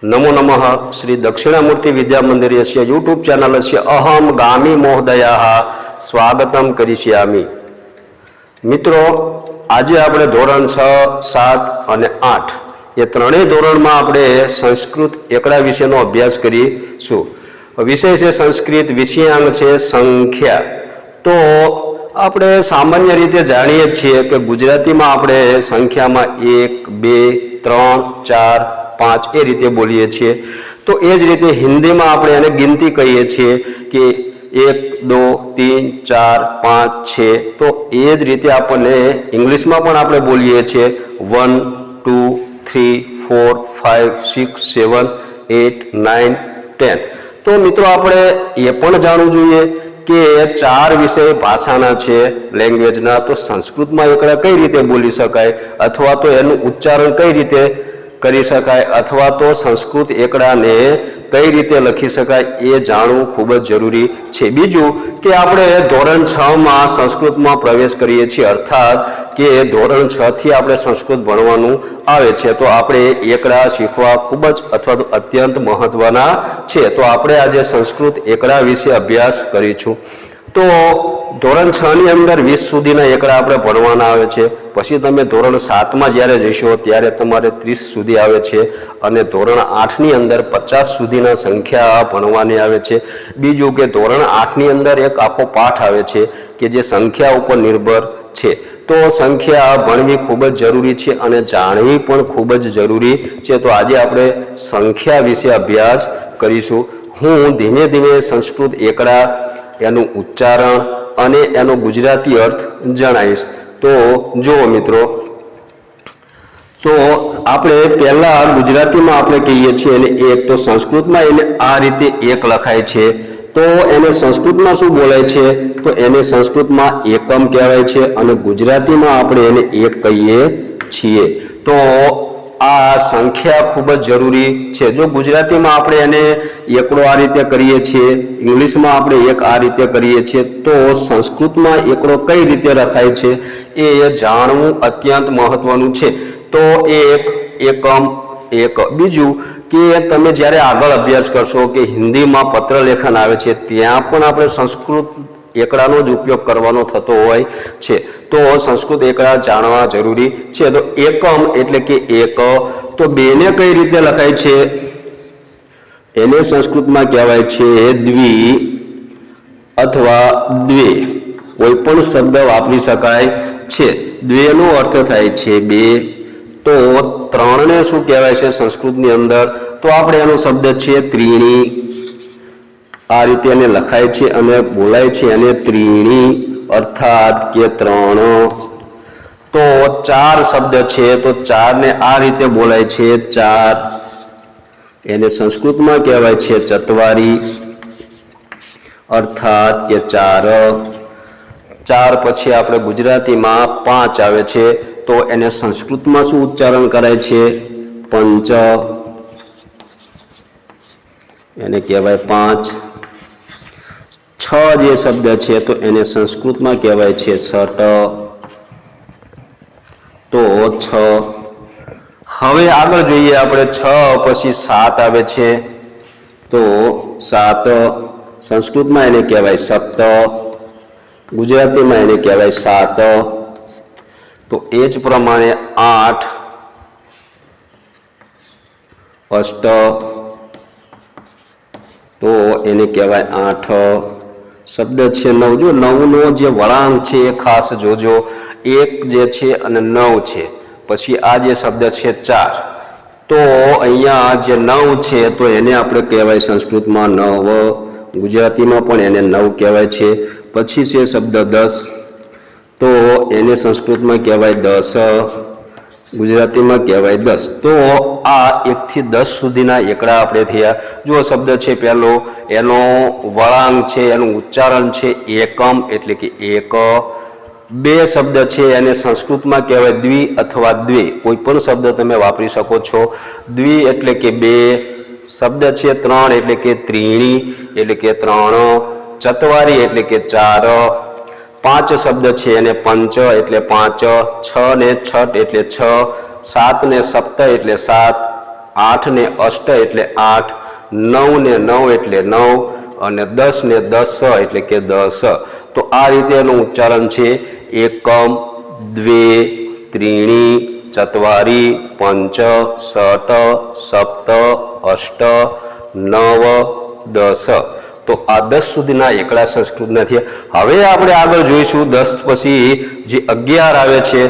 नमो नमः श्री दक्षिणामूर्ति विद्यामंदिरस्य यूट्यूब चैनलस्य अहम गामी महोदयाः स्वागतम करिष्यामि। मित्रों, आज આપણે ધોરણ 6, 7 અને 8 એ ત્રણેય ધોરણમાં આપણે સંસ્કૃત એકડા વિષયનો અભ્યાસ કરીશું। વિષય છે સંસ્કૃત, વિષયાંગ છે સંખ્યા। તો આપણે સામાન્ય રીતે જાણીએ છીએ કે ગુજરાતીમાં આપણે સંખ્યામાં 1, 2, 3, 4, 5 એ રીતે બોલીએ છીએ। તો એ જ રીતે હિન્દીમાં આપણે એને ગિનતી કહીએ છીએ કે 1, 2, 3, 4, 5, 6। તો એ જ રીતે આપણને ઇંગ્લિશમાં પણ આપણે બોલીએ છીએ 1, 2, 3, 4, 5, 6, 7, 8, 9, 10। તો મિત્રો આપણે એ પણ જાણવું જોઈએ કે 4 વિષય ભાષાના છે, લેંગ્વેજના। તો સંસ્કૃતમાં એકડા કઈ રીતે બોલી શકાય અથવા તો એનું ઉચ્ચારણ કઈ રીતે કરી શકાય અથવા તો સંસ્કૃત એકડાને કઈ રીતે લખી શકાય એ જાણવું ખૂબ જ જરૂરી છે। બીજું કે આપણે ધોરણ 6માં સંસ્કૃતમાં પ્રવેશ કરીએ છીએ, અર્થાત કે ધોરણ 6 થી આપણે સંસ્કૃત ભણવાનું આવે છે। તો આપણે એકડા શીખવા ખૂબ જ અથવા તો અત્યંત મહત્વના છે। તો આપણે આજે સંસ્કૃત એકડા વિશે અભ્યાસ કરીશું। તો ધોરણ 6 ની અંદર 20 સુધીના એકડા આપણે ભણવાના આવે છે। પછી તમે ધોરણ 7માં જ્યારે જશો ત્યારે તમારે 30 સુધી આવે છે અને ધોરણ 8 ની અંદર 50 સુધીના સંખ્યા ભણવાની આવે છે। બીજું કે ધોરણ 8 ની અંદર એક આખો પાઠ આવે છે કે જે સંખ્યા ઉપર નિર્ભર છે। તો સંખ્યા ભણવી ખૂબ જ જરૂરી છે અને જાણવી પણ ખૂબ જ જરૂરી છે। તો આજે આપણે સંખ્યા વિશે અભ્યાસ કરીશું। હું ધીમે ધીમે સંસ્કૃત એકડા, એનું ઉચ્ચારણ અને એનો ગુજરાતી અર્થ જણાવીશ। તો જુઓ મિત્રો, તો આપણે પહેલા ગુજરાતીમાં આપણે કહીએ છીએ એને એક, તો સંસ્કૃતમાં એને આ રીતે એક લખાય છે। તો એને સંસ્કૃતમાં શું બોલાય છે? તો એને સંસ્કૃતમાં એકમ કહેવાય છે અને ગુજરાતીમાં આપણે એને એક કહીએ છીએ। તો આ સંખ્યા ખૂબ જ જરૂરી છે। જો ગુજરાતીમાં આપણે એને એકડો આ રીતે કરીએ છીએ, ઇંગ્લિશમાં આપણે એક આ રીતે કરીએ છીએ, તો સંસ્કૃતમાં એકડો કઈ રીતે લખાય છે એ જાણવું અત્યંત મહત્વનું છે। તો એક, એકમ, એક। બીજું કે તમે જ્યારે આગળ અભ્યાસ કરશો કે હિન્દીમાં પત્ર લેખન આવે છે ત્યાં પણ આપણે સંસ્કૃત એકડાનો જ ઉપયોગ કરવાનો થતો હોય છે। તો સંસ્કૃત એકડા જાણવા જરૂરી છે। તો એકમ એટલે કે એક, તો બેને કઈ રીતે લખાય છે? એને સંસ્કૃતમાં કહેવાય છે દ્વિ અથવા દ્વે। કોઈ પણ શબ્દ વાપરી શકાય છે। દ્વેનો અર્થ થાય છે બે। તો 3ને શું કહેવાય છે સંસ્કૃતની અંદર? તો આપણે એનો શબ્દ છે ત્રીણી। આ રીતે એને લખાય છે અને બોલાય છે એને ત્રીણી, અર્થાત કે 3। તો 4 શબ્દ છે, તો 4ને આ રીતે બોલાય છે 4। એને સંસ્કૃતમાં કહેવાય છે ચત્વારી, અર્થાત કે 4। 4 પછી આપણે ગુજરાતીમાં 5 આવે છે, તો એને સંસ્કૃતમાં શું ઉચ્ચારણ કરાય છે? પંચ, એને કહેવાય 5। 6 જે શબ્દ છે તો એને સંસ્કૃતમાં કહેવાય છે છટ, તો 6। હવે આગળ જોઈએ આપણે 6 પછી 7 આવે છે, તો 7 સંસ્કૃતમાં એને કહેવાય સપ્ત, ગુજરાતીમાં એને કહેવાય 7। તો એ જ પ્રમાણે 8, અષ્ટ, તો એને કહેવાય 8। શબ્દ છે 9। જો 9નો જે વળાંક છે એ ખાસ જોજો, 1 જે છે અને 9 છે, પછી આ જે શબ્દ છે 4। તો અહીંયા જે 9 છે તો એને આપણે કહેવાય સંસ્કૃતમાં 9, ગુજરાતીમાં પણ એને 9 કહેવાય છે। પછી છે શબ્દ 10, તો એને સંસ્કૃતમાં કહેવાય 10, ગુજરાતીમાં કહેવાય 10। તો આ 1 થી 10 સુધીના એકડા આપણે થયા। જો શબ્દ છે પહેલો, એનો વળાંક છે, એનું ઉચ્ચારણ છે એકમ એટલે કે 1। 2 શબ્દ છે એને સંસ્કૃતમાં કહેવાય દ્વિ અથવા દ્વે। કોઈ પણ શબ્દ તમે વાપરી શકો છો। દ્વિ એટલે કે 2, શબ્દ છે 3 એટલે કે ત્રીણી એટલે કે 3, ચત્વારી એટલે કે 4, 5 શબ્દ છે એને પંચ એટલે 5, 6 ને છઠ એટલે 6, 7 ને સપ્ત એટલે 7, 8 ને અષ્ટ એટલે 8, 9 ને 9 એટલે 9 અને 10 ને 10 એટલે કે 10. તો આ રીતે એનું ઉચ્ચારણ છે એકમ, દ્વે, ત્રીણી, ચત્વારી, પંચ, ષટ, સપ્ત, અષ્ટ, નવ, 10. તો આ 10 સુધીના એકડા સંસ્કૃતના થયા. હવે આપણે આગળ જોઈશું 10 પછી જે 11 આવે છે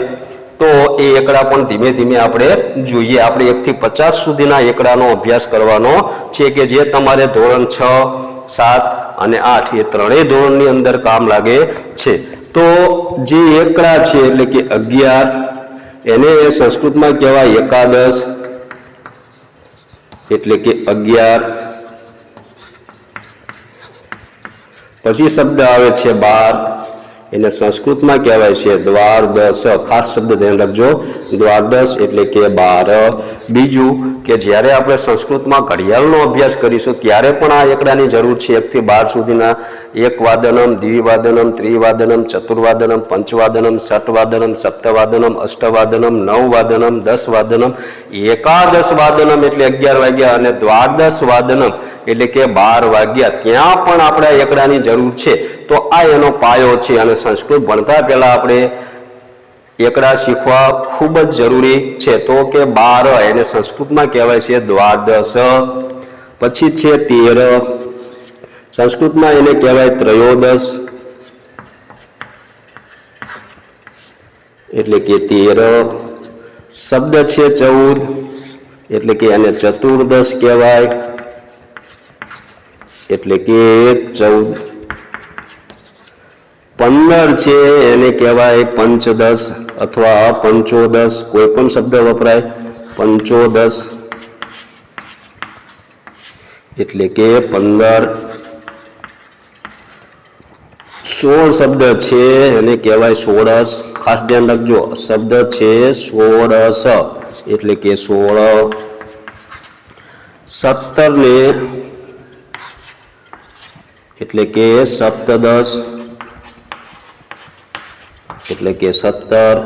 તો એ એકડા પણ ધીમે ધીમે આપણે જોઈએ. આપણે 1 થી 50 સુધીના એકડાનો અભ્યાસ કરવાનો છે કે જે તમારે ધોરણ 6, 7 અને 8 એ ત્રણેય ધોરણની અંદર કામ લાગે છે. તો જે એકડા છે એટલે કે 11 એને સંસ્કૃતમાં કહેવાય એકાદશ એટલે કે 11. પછી શબ્દ આવે છે 12, એને સંસ્કૃતમાં કહેવાય છે દ્વાદશ. ખાસ શબ્દ ધ્યાન રાખજો, દ્વાદશ એટલે કે 12. બીજું કે જ્યારે આપણે સંસ્કૃતમાં ઘડિયાળનો અભ્યાસ કરીશું ત્યારે પણ આ એકડાની જરૂર છે. 1 થી 12 સુધીના એકવાદનમ, દ્વિવાદનમ, ત્રિવાદનમ, ચતુર્વાદનમ, પંચવાદનમ, ષટવાદનમ, સપ્તવાદનમ, અષ્ટવાદનમ, નવવાદનમ, 10 વાદનમ, એકાદશ વાદનમ એટલે 11 વાગ્યા અને દ્વાદશ વાદનમ એટલે કે 12 વાગ્યા. ત્યાં પણ આપણે એકડાની જરૂર છે. તો આ એનો પાયો છે અને સંસ્કૃત ભણતા પહેલા આપણે એકડા શીખવા ખૂબ જ જરૂરી છે. તો કે 12 એને સંસ્કૃતમાં કહેવાય છે દ્વાદશ. પછી છે 13, સંસ્કૃતમાં એને કહેવાય ત્રયોદશ એટલે કે 13. શબ્દ છે 14 એટલે કે એને ચતુર્દશ કહેવાય એટલે કે 14. 15 છે એને કહેવાય પંચદશ અથવા પંચોદશ, કોઈ પણ શબ્દ વપરાય, પંચોદશ એટલે કે 15. 16 શબ્દ છે એને કહેવાય ષોડશ. ખાસ ધ્યાન રાખજો, શબ્દ છે ષોડશ એટલે કે 16. 17 ને એટલે કે સપ્તદશ એટલે કે 17.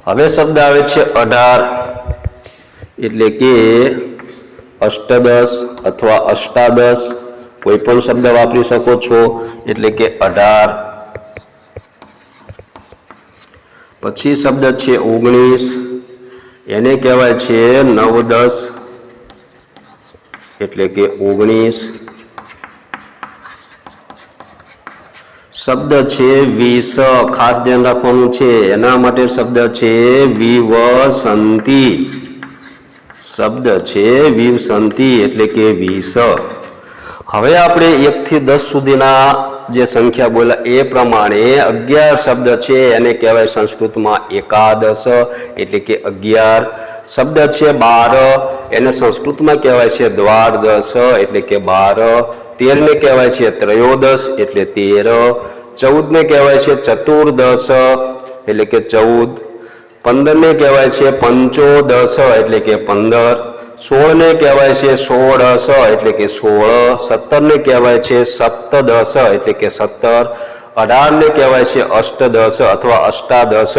હવે શબ્દ આવે છે 18 એટલે કે અષ્ટદશ અથવા અષ્ટાદશ, કોઈ પણ શબ્દ વાપરી શકો છો એટલે કે 18. પછી શબ્દ છે 19 એને કહેવાય છે નવદશ એટલે કે 19. શબ્દ છે 20, ખાસ ધ્યાન રાખવાનું છે, એના માટે શબ્દ છે વિવસંતી. શબ્દ છે વિવસંતી એટલે કે 20. હવે આપણે 1 થી 10 સુધીના જે સંખ્યા બોલ્યા એ પ્રમાણે 11 શબ્દ છે એને કહેવાય સંસ્કૃતમાં એકાદશ એટલે કે 11. શબ્દ છે 12 એને સંસ્કૃતમાં કહેવાય છે દ્વાદશ એટલે કે 12. 13 ને કહેવાય છે ત્રયોદશ એટલે 13. 14 ને કહેવાય છે ચતુર્દશ એટલે કે 14. 15 ને કહેવાય છે પંચોદશ એટલે કે 15. 16 ને કહેવાય છે ષોડશ એટલે કે 16. 17 ને કહેવાય છે સપ્તદશ એટલે કે 17. 18 ને કહેવાય છે અષ્ટદશ અથવા અષ્ટાદશ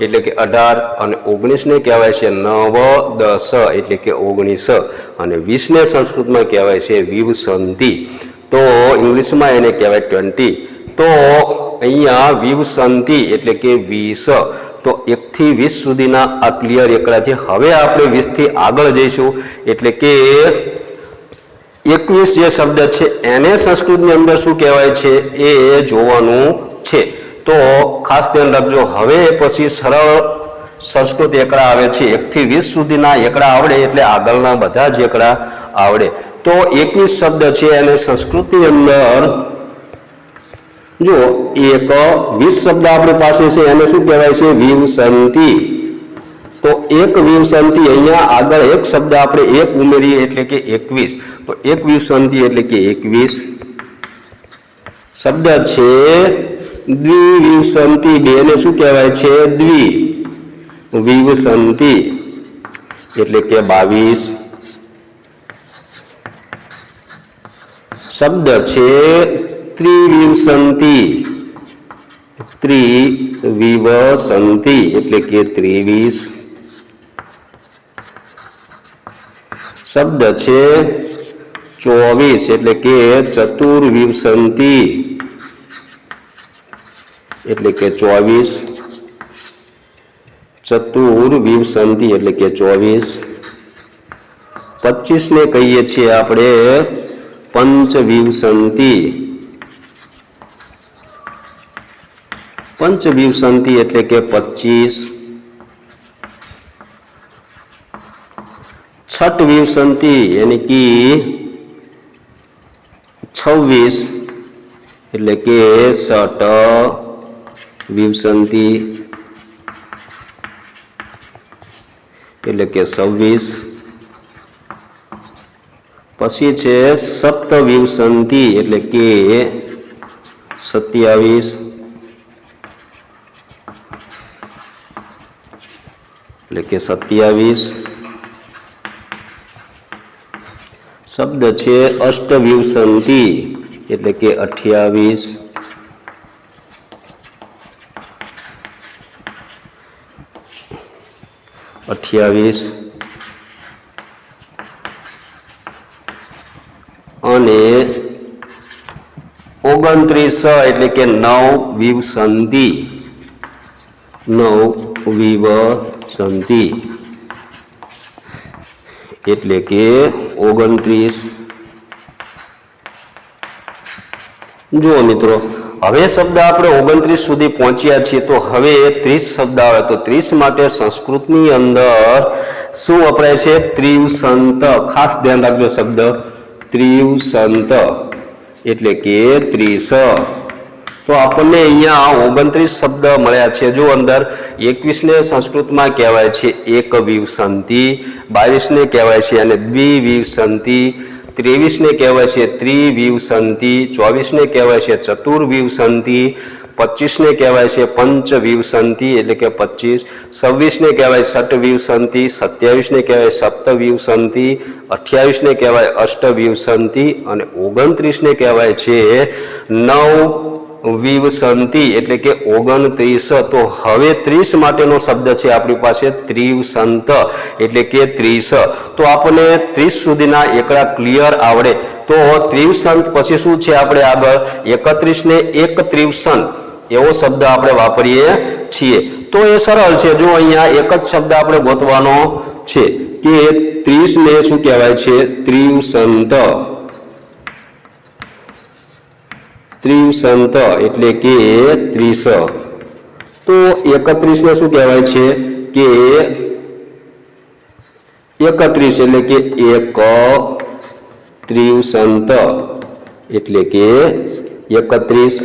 એટલે કે 18. અને 19 ને કહેવાય છે નવદશ એટલે કે 19. અને 20 ને સંસ્કૃતમાં કહેવાય છે વિવસંતી. તો ઇંગ્લિશમાં એને કહેવાય 20. તો અહીંયા વિવસંતી એટલે કે 20. તો 1 થી 20 સુધીના આ ક્લિયર એકડા છે. હવે આપણે 20 થી આગળ જઈશું એટલે કે 21 જે શબ્દ છે એને સંસ્કૃતની અંદર શું કહેવાય છે એ જોવાનું છે. તો ખાસ ધ્યાન રાખજો. હવે પછી સરળ સંસ્કૃત એકડા આવે છે. 1 થી 20 સુધીના એકડા આવડે એટલે આગળના બધા જ એકડા આવડે. તો 21 શબ્દ છે અને સંસ્કૃતની અંદર જો 20 શબ્દ આપણી પાસે છે એને શું કહેવાય છે વિવસંતી. તો એક વિવસંતી, અહીંયા આગળ એક શબ્દ આપણે એક ઉમેરીએ એટલે કે 21. તો એક વિવસંતી એટલે કે 21. શબ્દ છે દ્વિવિવસંતી, બેને શું કહેવાય છે દ્વિવિવસંતી એટલે કે 22. શબ્દ છે ત્રિવિવસંતી, ત્રિવિવસંતી એટલે કે 23. શબ્દ છે 24 એટલે કે ચતુર્વિંશતિ એટલે કે 24 ચતુર્વિંશતિ એટલે કે 24 25 ને કહીએ છીએ આપણે પંચવિંશતિ પંચવિંશતિ એટલે કે 25 छठविंशति यानी कि 26 એટલે કે 60विंशति એટલે કે 26 પછી છે સપ્તવિંશતિ એટલે કે 27 એટલે કે 27 શબ્દ છે અષ્ટવિંશતિ એટલે કે 28 અને 29 એટલે કે નવવિંશતિ એટલે કે 29 જો મિત્રો હવે શબ્દ આપણે 29 સુધી પહોંચ્યા છીએ તો હવે 30 શબ્દ આવે તો 30 માટે સંસ્કૃતની અંદર શું વપરાય છે ત્રિવસંત ખાસ ધ્યાન રાખજો શબ્દ ત્રિવસંત એટલે કે 30 તો આપણને અહીંયા 29 શબ્દ મળ્યા છે જો અંદર 21 ને સંસ્કૃતમાં કહેવાય છે એકવિંશતિ 22 ને કહેવાય છે અને દ્વિવિંશતિ 23 ને કહેવાય છે ત્રિવિંશતિ 24 ને કહેવાય છે ચતુર્વિંશતિ 25 ને કહેવાય છે પંચવિંશતિ એટલે કે 25 26 ને કહેવાય ષટવિંશતિ 27 ને કહેવાય સપ્તવિંશતિ 28 ને કહેવાય અષ્ટવિંશતિ અને 29 ને કહેવાય છે નવવિંશતિ એટલે કે 29 તો હવે 30 માટેનો શબ્દ છે આપણી પાસે ત્રિવસંત એટલે કે 30 તો આપણને 30 સુધીના એકડા ક્લિયર આવડે તો ત્રિવસંત પછી શું છે આપણે આગળ 31 ને એક ત્રિવસંત એવો શબ્દ આપણે વાપરીએ છીએ તો એ સરળ છે જો અહીંયા એક જ શબ્દ આપણે ગોતવાનો છે કે 30 ને શું કહેવાય છે ત્રિવસંત ત્રિવસંત એટલે કે 30 તો 31 ને શું કહેવાય છે કે 31 એટલે કે એક ત્રિવસંત એટલે કે 31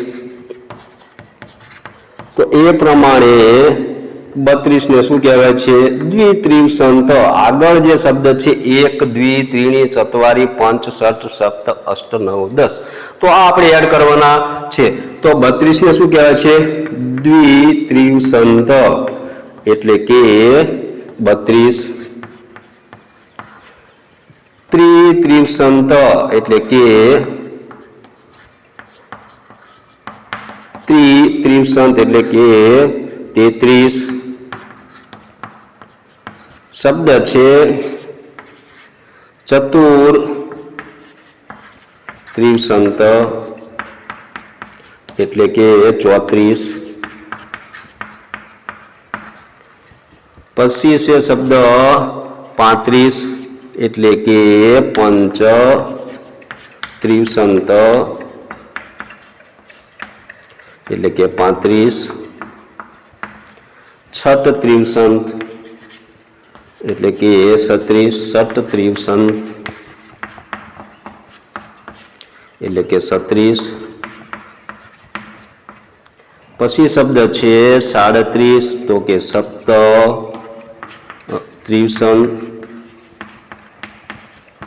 તો એ પ્રમાણે 32 ને શું કહેવાય છે દ્વિત્રિવસંત આગળ જે શબ્દ છે એક દ્વિ ત્રીણી ચત્વારી પંચ ષટ સપ્ત અષ્ટ નવ 10 તો આ આપણે એડ કરવાના છે તો 32 ને શું કહેવાય છે દ્વિત્રિવસંત એટલે કે 32 ત્રિત્રિવસંત એટલે કે ત્રિત્રિવસંત એટલે કે 33 શબ્દ છે ચતુર્ત્રિવસંત એટલે કે 34 પછી છે શબ્દ 35 એટલે કે પંચત્રિવસંત એટલે કે 35 છઠત્રિવસંત એટલે કે 36 ષટત્રિવસંત એટલે કે 36 પછી શબ્દ છે 37 તો કે સપ્તત્રિવસંત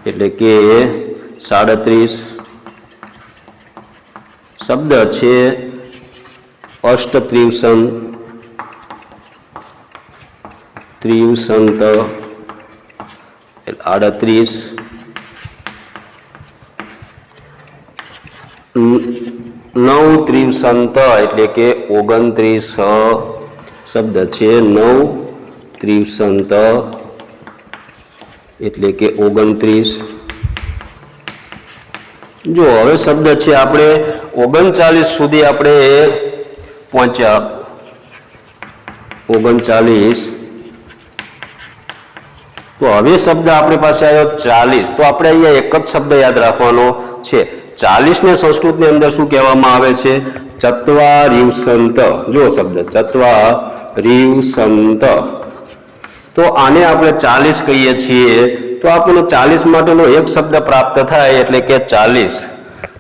એટલે કે 37 શબ્દ છે અષ્ટત્રિવસંત ત્રિવસંત 38 નવત્રિવસંત એટલે કે 29 શબ્દ છે નવત્રિવસંત એટલે કે 29। જો હવે શબ્દ છે આપણે 39 સુધી આપણે પહોંચ્યા। 39 તો હવે શબ્દ આપણી પાસે આવ્યો 40। તો આપણે અહીંયા એક જ શબ્દ યાદ રાખવાનો છે। 40 ને સંસ્કૃતની અંદર શું કહેવામાં આવે છે? ચત્વારિંશંત। જો શબ્દ ચત્વારિંશંત। તો આને આપણે 40 કહીએ છીએ। તો આપણને 40 માટેનો એક શબ્દ પ્રાપ્ત થાય એટલે કે 40।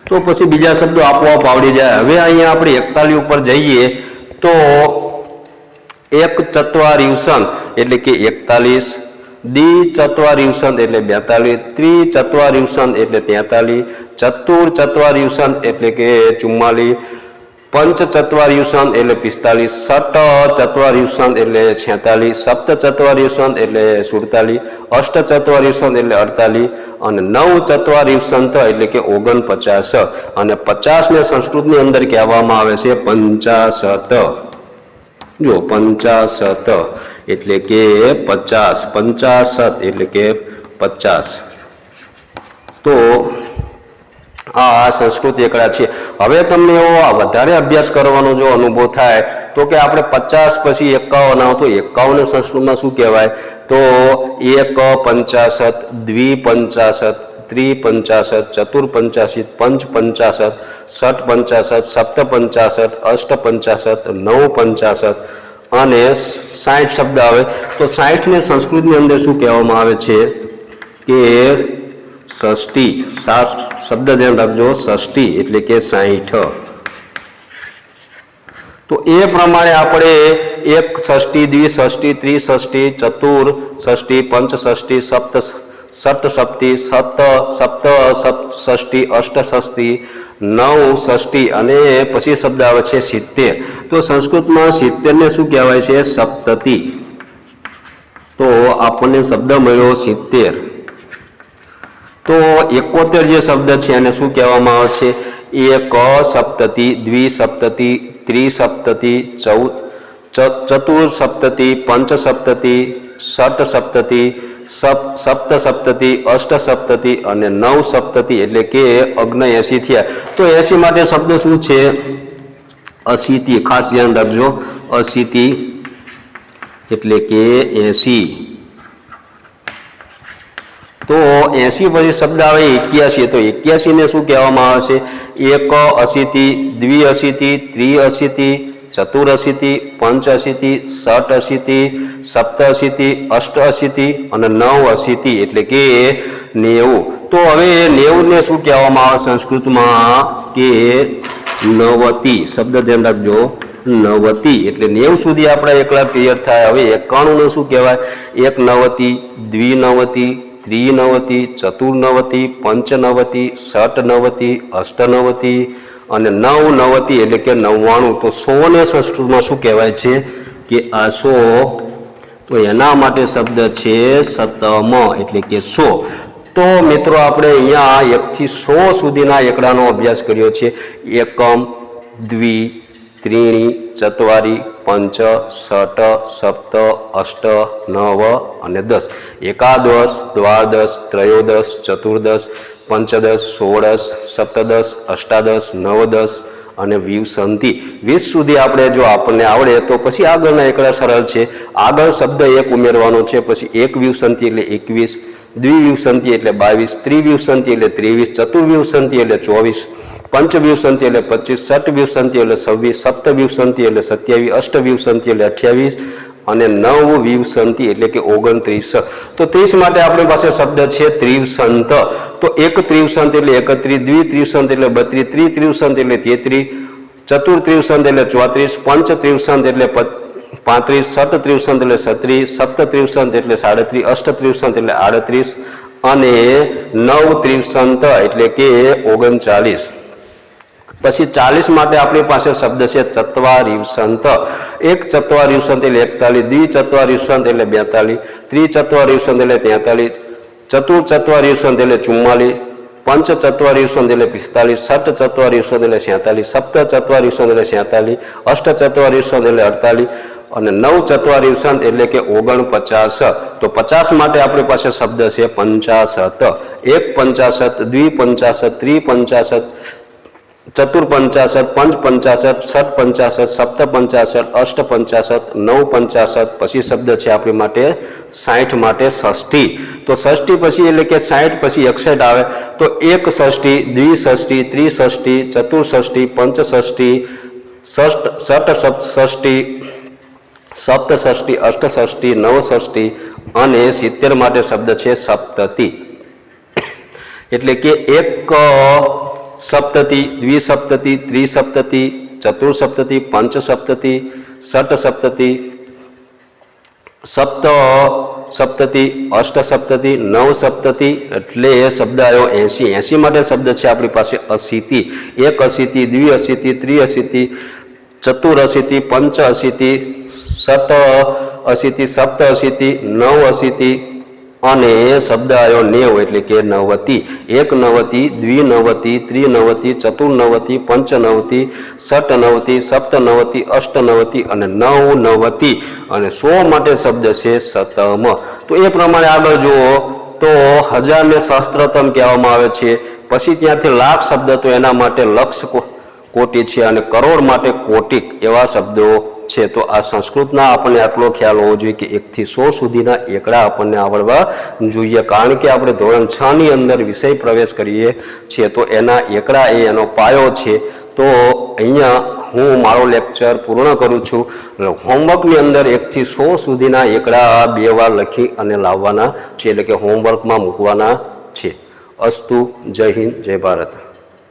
તો પછી બીજા શબ્દો આપોઆપ આવડી જાય। હવે અહીંયા આપણે 41 ઉપર જઈએ તો એક ચત્વારિંશંત એટલે કે 41, દ્વિચત્વારિંશંત એટલે 42, ત્રિચત્વારિંશંત એટલે 43, ચતુર્ચત્વારિંશંત એટલે કે 44, પંચચત્વારિંશંત એટલે 45, ષટચત્વારિંશંત એટલે 46, સપ્તચત્વારિંશંત એટલે 47, અષ્ટચત્વારિંશંત એટલે 48 અને નવચત્વારિંશંત એટલે કે 49 અને 50 ને સંસ્કૃતની અંદર કહેવામાં આવે છે 50। જો 50 એટલે કે 50, 50 એટલે કે 50। તો આ સંસ્કૃત એકડા છે। હવે તમને એવો વધારે અભ્યાસ કરવાનો જો અનુભવ થાય તો કે આપણે 50 પછી 51 આવો તો 51 સંસ્કૃતમાં શું કહેવાય? તો 150, દ્વિપંચાશત, ત્રિપંચાશત, ચતુર્પંચાશત, પંચપંચાશત, ષટપંચાશત, સપ્તપંચાશત, અષ્ટપંચાશત, નવપંચાશત અને 60 શબ્દ આવે। તો 60 ને સંસ્કૃતની અંદર શું કહેવામાં આવે છે કે ષષ્ઠી। શબ્દ ધ્યાન રાખજો, ષષ્ઠી એટલે કે 60। તો એ પ્રમાણે આપણે એક ષષ્ઠી, દ્વિષષ્ઠી, ત્રિષષ્ઠી, ચતુર્ષષ્ઠી, પંચષષ્ઠી, ષષ્ઠી, સપ્તષષ્ઠી, અષ્ટષષ્ઠી, નવષષ્ઠી અને પછી શબ્દ આવે છે 70। તો સંસ્કૃતમાં 70 ને શું કહેવાય છે? સપ્તતિ। તો આપણને શબ્દ મળ્યો 70। તો 71 જે શબ્દ છે એને શું કહેવામાં આવે છે? એક સપ્તતિ, દ્વિસપ્તતિ, ત્રિસપ્તતિ, ચતુર્સપ્તતિ, પંચસપ્તતિ, ષટસપ્તતિ, સપ્તસપ્તતિ, અષ્ટસપ્તતિ અને નવસપ્તતિ એટલે કે 79 થયા। તો 80 માટે શબ્દ શું છે? અશીતિ। ખાસ ધ્યાન રાખજો, અશીતિ એટલે કે 80। તો 80 પછી શબ્દ આવે 81। તો 81 ને શું કહેવામાં આવે છે? એક અશીતિ, દ્વિઅશીતિ, ત્રિઅશીતિ, ચતુરઅશીતિ, પંચઅશીતિ, ષટઅશીતિ, સપ્તઅશીતિ, અષ્ટઅશીતિ અને નવઅશીતિ એટલે કે 90। તો હવે 90 ને શું કહેવામાં આવે સંસ્કૃતમાં? કે નવતિ। શબ્દ ધ્યાન રાખજો, નવતિ એટલે 90 સુધી આપણા એકલા ક્લિયર થાય। હવે 91 ને શું કહેવાય? એક નવતિ, દ્વિનવતિ, ત્રિનવતિ, ચતુર્નવતિ, પંચનવતિ, ષટનવતિ, અષ્ટનવતિ અને નવનવતિ એટલે કે 99। તો 100 ને સંસ્કૃતમાં શું કહેવાય છે? કે આ 100। તો એના માટે શબ્દ છે શતમ એટલે કે 100। તો મિત્રો આપણે અહીંયા 1 થી 100 સુધીના એકડાનો અભ્યાસ કર્યો છે। એકમ, દ્વિ, ત્રીણી, ચત્વારી, પંચ, ષટ, સપ્ત, અષ્ટ, નવ અને 10। એકાદશ, દ્વાદશ, ત્રયોદશ, ચતુર્દશ, પંચદશ, ષોડશ, સપ્તદશ, અષ્ટાદશ, નવદશ અને વિંશતિ। 20 સુધી આપણે જો આપણને આવડે તો પછી આગળના એકડા સરળ છે। આગળ શબ્દ એક ઉમેરવાનો છે, પછી એક વિંશતિ એટલે 21, દ્વિવિંશતિ એટલે 22, ત્રિવિંશતિ એટલે 23, ચતુર્વિંશતિ એટલે 24, પંચવિંશતિ એટલે 25, ષટવિંશતિ એટલે 26, સપ્તવિંશતિ એટલે 27, અષ્ટવિંશતિ એટલે 28 અને નવવિંશતિ એટલે કે 29। તો 30 માટે આપણી પાસે શબ્દ છે ત્રિવસંત। તો એક ત્રિવસંત એટલે 31, દ્વિત્રિવસંત એટલે 32, ત્રિત્રિવસંત એટલે 33, ચતુર્ત્રિવસંત એટલે 34, પંચત્રિવસંત એટલે 35, ષટત્રિવસંત એટલે 36, સપ્તત્રિવસંત એટલે 37, અષ્ટત્રિવસંત એટલે 38 અને નવત્રિવસંત એટલે કે 39। પછી 40 માટે આપણી પાસે શબ્દ છે ચત્વારિંશંત। એક ચત્વારિંશંત એટલે 41, દ્વિચત્વારિંશંત એટલે 42, ત્રિચત્વારિંશંત એટલે 43, ચતુર્ચત્વારિંશંત એટલે 44, પંચચત્વારિંશંત એટલે 45, ષટચત્વારિંશંત એટલે 47, સપ્તચત્વારિંશંત એટલે 47, અષ્ટચત્વારિંશંત એટલે 48 અને 9 ચત્વારી સંત એટલે કે 49. તો 50 માટે આપણી પાસે શબ્દ છે 50. 1 50, 2 50, 3 50, चतुर 50, 5 50, 6 50, 7 50, 8 50, 9 50. પછી શબ્દ છે આપણી માટે 60 માટે ષષ્ઠી. તો ષષ્ઠી પછી એટલે કે 60 પછી 61 આવે તો 1 ષષ્ઠી, 2 ષષ્ઠી, 3 ષષ્ઠી, ચતુર ષષ્ઠી, પંચ ષષ્ઠી, ષટ ષષ્ઠી, સપ્ત ષષ્ઠી, અષ્ટ ષષ્ઠી, નવ ષષ્ઠી અને 70 માટે શબ્દ છે સપ્તતી. એટલે કે 1 सप्तति, द्विसप्तति, त्रिसप्तति, चतुर्सप्तति, पंचसप्तति, षट सप्तति, सप्त सप्तति, अष्ट सप्तति, नव सप्तति એટલે શબ્દ આવ્યો 80. 80 માટે શબ્દ છે આપણી પાસે અશીતિ. 1 અશીતિ, 2 અશીતિ, 3 અશીતિ, ચતુર અશીતિ, પંચ અશીતિ, ષટ અશીતિ, સપ્ત અશીતિ, નવ અશીતિ અને શબ્દ આવ્યો 90 એટલે કે 90. 1 90, 2 90, 3 90, ચતુર 90, પંચ 90, ષટ 90, સપ્ત 90, અષ્ટ 90 અને 9 90 અને 100 માટે શબ્દ છે શતમ. તો એ પ્રમાણે આગળ જુઓ તો 1000 ને સહસ્ત્રતમ કહેવામાં આવે છે. પછી ત્યાંથી લાખ શબ્દ તો એના માટે લક્ષ કોટી છે અને કરોડ માટે કોટિક એવા શબ્દો છે. તો આ સંસ્કૃતના આપણને આટલો ખ્યાલ હોવો જોઈએ કે 1 થી 100 સુધીના એકડા આપણને આવડવા જોઈએ, કારણ કે આપણે ધોરણ 6 ની અંદર વિષય પ્રવેશ કરીએ છીએ તો એના એકડા એ એનો પાયો છે. તો અહીંયા હું મારો લેક્ચર પૂર્ણ કરું છું. હોમવર્કની અંદર 1 થી 100 સુધીના એકડા 2 વાર લખી અને લાવવાના છે, એટલે કે હોમવર્કમાં મૂકવાના છે. અસ્તુ. જય હિન્દ, જય ભારત.